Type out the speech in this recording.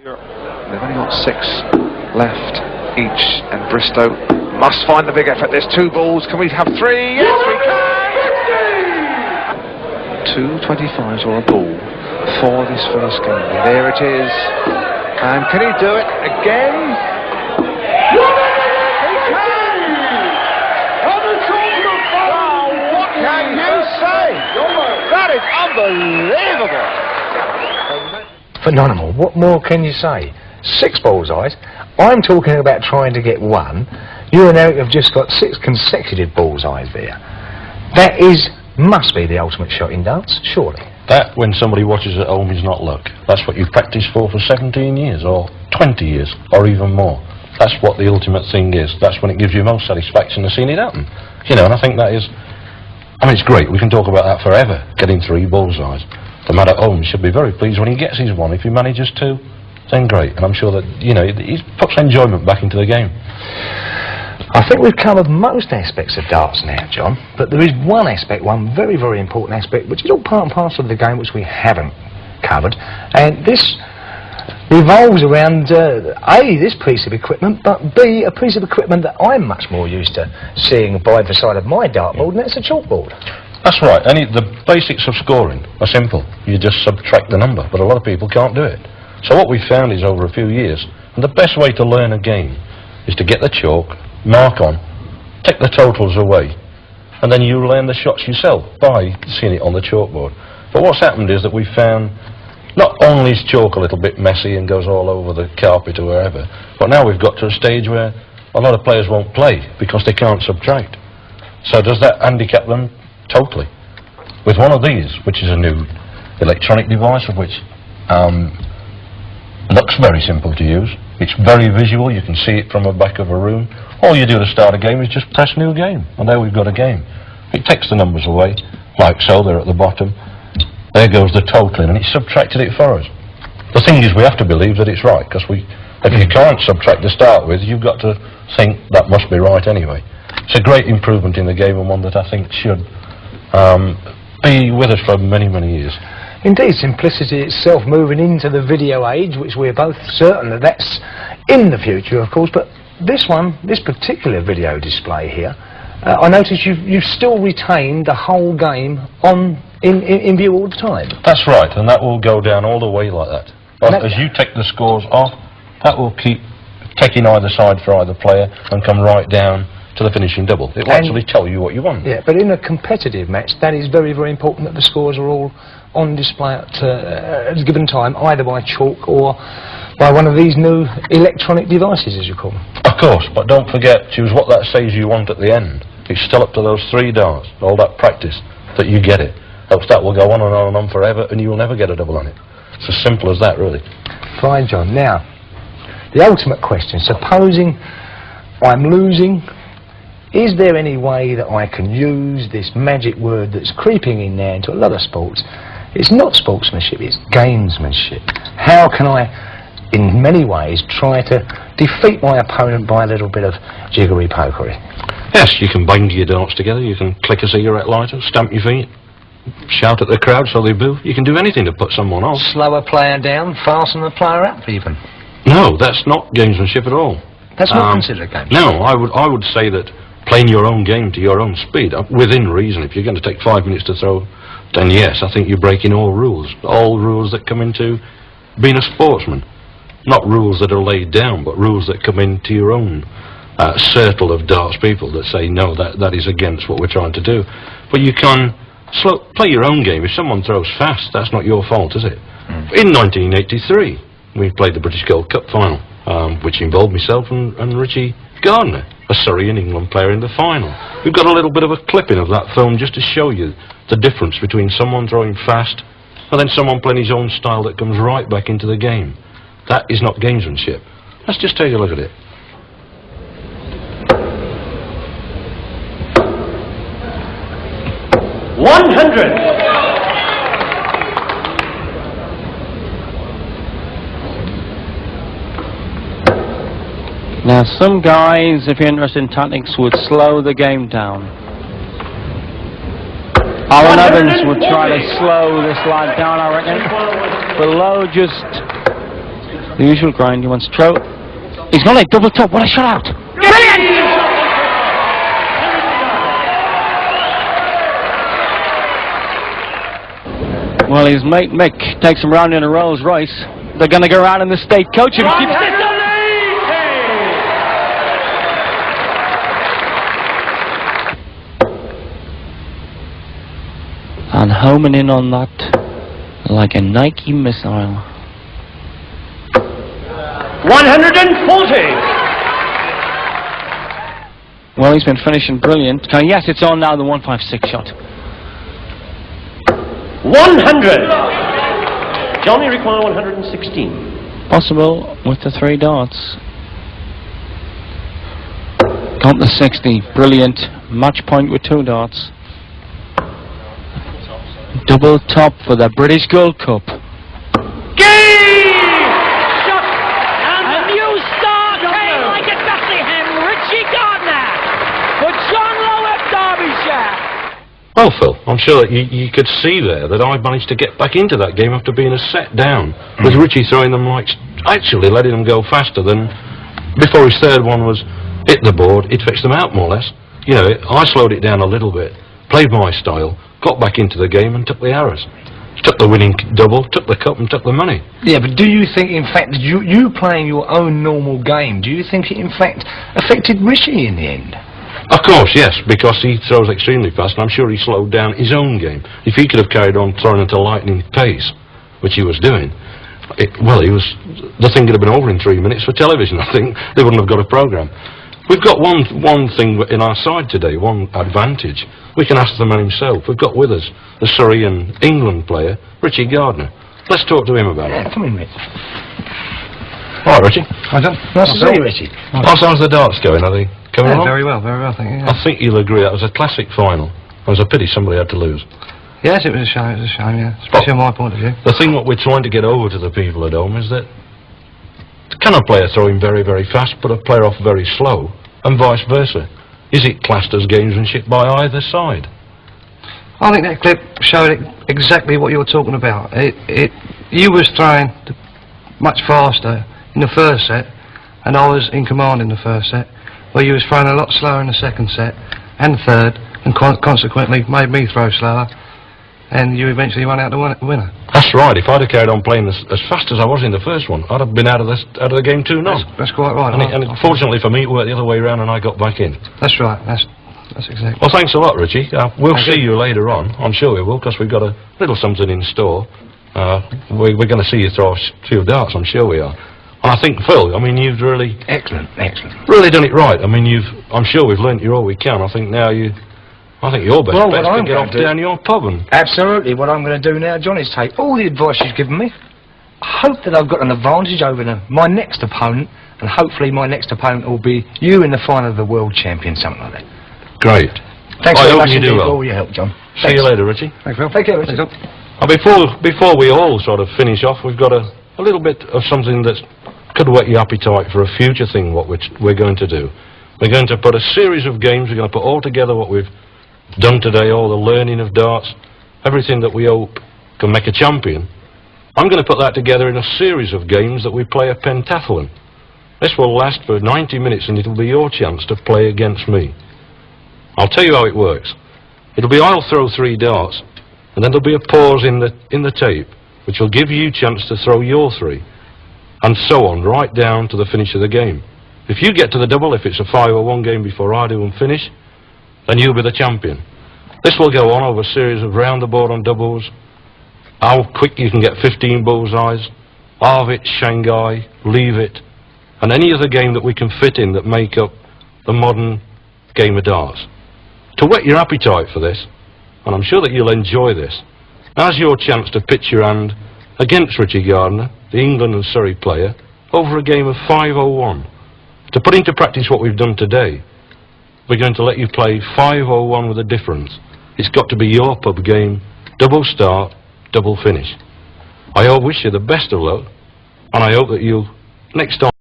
They've only got 6 left each, and Bristow must find the big effort. There's 2 balls. Can we have 3? Yes, we can! 2 25s or a ball for this first game. There it is. And can he do it again? He can! Oh, what can you say? That is unbelievable! Phenomenal. What more can you say? 6 bullseyes. I'm talking about trying to get 1. You and Eric have just got 6 consecutive bullseyes there. That must be the ultimate shot in darts, surely. That, when somebody watches at home, is not luck. That's what you've practiced for 17 years, or 20 years, or even more. That's what the ultimate thing is. That's when it gives you most satisfaction to seeing it happen. You know, and I think that is... I mean, it's great. We can talk about that forever, getting 3 bullseyes. The man at home should be very pleased when he gets his 1. If he manages to, then great. And I'm sure that, you know, he puts enjoyment back into the game. I think we've covered most aspects of darts now, John, but there is one aspect, one very, very important aspect, which is all part and parcel of the game which we haven't covered, and this revolves around A, this piece of equipment, but B, a piece of equipment that I'm much more used to seeing by the side of my dartboard, and that's a chalkboard. That's right. The basics of scoring are simple. You just subtract the number, but a lot of people can't do it. So what we found is, over a few years, and the best way to learn a game is to get the chalk, mark on, take the totals away, and then you learn the shots yourself by seeing it on the chalkboard. But what's happened is that we found not only is chalk a little bit messy and goes all over the carpet or wherever, but now we've got to a stage where a lot of players won't play because they can't subtract. So does that handicap them? Totally. With one of these, which is a new electronic device, of which looks very simple to use, it's very visual, you can see it from the back of a room. All you do to start a game is just press new game, and there we've got a game. It takes the numbers away, like so, they're at the bottom. There goes the totaling, and it's subtracted it for us. The thing is, we have to believe that it's right, because if you can't subtract to start with, you've got to think that must be right anyway. It's a great improvement in the game, and one that I think should be with us for many, many years. Indeed, simplicity itself, moving into the video age, which we're both certain that that's in the future, of course, but this particular video display here, I notice you've still retained the whole game in view all the time. That's right, and that will go down all the way like that. But as you take the scores off, that will keep taking either side for either player and come right down to the finishing double. It will actually tell you what you want. Yeah, but in a competitive match, that is very, very important that the scores are all on display at a given time, either by chalk or by one of these new electronic devices, as you call them. Of course, but don't forget, choose what that says you want at the end. It's still up to those 3 darts, all that practice, that you get it. Else that will go on and on and on forever, and you will never get a double on it. It's as simple as that, really. Fine, John. Now, the ultimate question, supposing I'm losing, is there any way that I can use this magic word that's creeping in now into a lot of sports? It's not sportsmanship, it's gamesmanship. How can I, in many ways, try to defeat my opponent by a little bit of jiggery-pokery? Yes, you can bang your darts together, you can click a cigarette lighter, stamp your feet, shout at the crowd so they boo. You can do anything to put someone off. Slow a player down, fasten the player up even. No, that's not gamesmanship at all. That's not considered gamesmanship? No, I would say that playing your own game to your own speed, within reason. If you're going to take 5 minutes to throw, then yes, I think you're breaking all rules that come into being a sportsman. Not rules that are laid down, but rules that come into your own circle of darts people that say, no, that is against what we're trying to do. But you can play your own game. If someone throws fast, that's not your fault, is it? In 1983, we played the British Gold Cup final, which involved myself and Richie Gardner, a Surrey and England player in the final. We've got a little bit of a clipping of that film just to show you the difference between someone throwing fast and then someone playing his own style that comes right back into the game. That is not gamesmanship. Let's just take a look at it. Now, some guys, if you're interested in tactics, would slow the game down. Alan Evans would try to slow this lad down, I reckon. Below just The usual grind, he wants to throw. He's gone like double top, what a shot out! Brilliant! Well, his mate Mick takes him round in a Rolls Royce. They're going to go around in the state coach and keep it. And homing in on that like a Nike missile. 140! Well, he's been finishing brilliant. Yes, it's on now, the 156 shot. 100! Johnny require 116. Possible with the 3 darts. Got the 60. Brilliant. Match point with 2 darts. Double top for the British Gold Cup. Game! Shot! A new star came like a Bethlehem, Richie Gardner for John Lowe of Derbyshire. Well, Phil, I'm sure that you could see there that I managed to get back into that game after being a set down, with Richie throwing them like, actually letting them go faster than before his third one was hit the board, he'd fixed them out more or less. You know, I slowed it down a little bit, played my style, got back into the game and took the arrows. Took the winning double, took the cup and took the money. Yeah, but do you think, in fact, that you playing your own normal game, do you think it, in fact, affected Richie in the end? Of course, yes, because he throws extremely fast, and I'm sure he slowed down his own game. If he could have carried on throwing at a lightning pace, which he was doing, the thing could have been over in 3 minutes for television. I think they wouldn't have got a programme. We've got one thing in our side today, one advantage. We can ask the man himself. We've got with us the Surrey and England player, Richie Gardner. Let's talk to him about it. Yeah, come in, Rich. All right, Richie. Hi, John. Nice to see you, Richie. How's the darts going? Are they coming along? Very well, thank you. Yeah. I think you'll agree that was a classic final. It was a pity somebody had to lose. Yes, it was a shame, yeah. Especially from my point of view. The thing what we're trying to get over to the people at home is that can a player throw in very, very fast, but a player off very slow, and vice versa? Is it classed as gamesmanship by either side? I think that clip showed exactly what you were talking about. You was throwing much faster in the first set, and I was in command in the first set, where you was throwing a lot slower in the second set and third, and consequently made me throw slower, and you eventually won out the winner. That's right. If I'd have carried on playing as fast as I was in the first one, I'd have been out of the game 2-0. That's quite right. And fortunately for me, it worked the other way around, and I got back in. That's right. That's exactly. Well, thanks a lot, Richie. We'll see you later on. I'm sure we will, because we've got a little something in store. We're going to see you throw a few darts. I'm sure we are. And I think, Phil, I mean, you've really Excellent. really done it right. I mean, I'm sure we've learnt you all we can. I think now I think your best bet is to get off down your pub and... Absolutely. What I'm going to do now, John, is take all the advice you've given me. I hope that I've got an advantage over my next opponent, and hopefully my next opponent will be you in the final of the World Champion, something like that. Great. Thanks I very hope much you do indeed well. for all your help, John. See you later, Richie. Thanks, Phil. Take care, Richie. Before we all sort of finish off, we've got a little bit of something that could whet your appetite for a future thing, what we're going to do. We're going to put a series of games, we're going to put all together what we've done today, all the learning of darts, everything that we hope can make a champion. I'm going to put that together in a series of games that we play a pentathlon. This will last for 90 minutes, and it'll be your chance to play against me. I'll tell you how it works. It'll be I'll throw 3 darts, and then there'll be a pause in the tape, which will give you a chance to throw your 3, and so on, right down to the finish of the game. If you get to the double, if it's a 5-1 game before I do and finish, then you'll be the champion. This will go on over a series of round the board on doubles, how quick you can get 15 bullseyes, halve it, Shanghai, leave it, and any other game that we can fit in that make up the modern game of darts. To whet your appetite for this, and I'm sure that you'll enjoy this, now's your chance to pitch your hand against Richie Gardner, the England and Surrey player, over a game of 5-1. To put into practice what we've done today, we're going to let you play 5-1 with a difference. It's got to be your pub game, double start, double finish. I wish you the best of luck, and I hope that you'll, next time,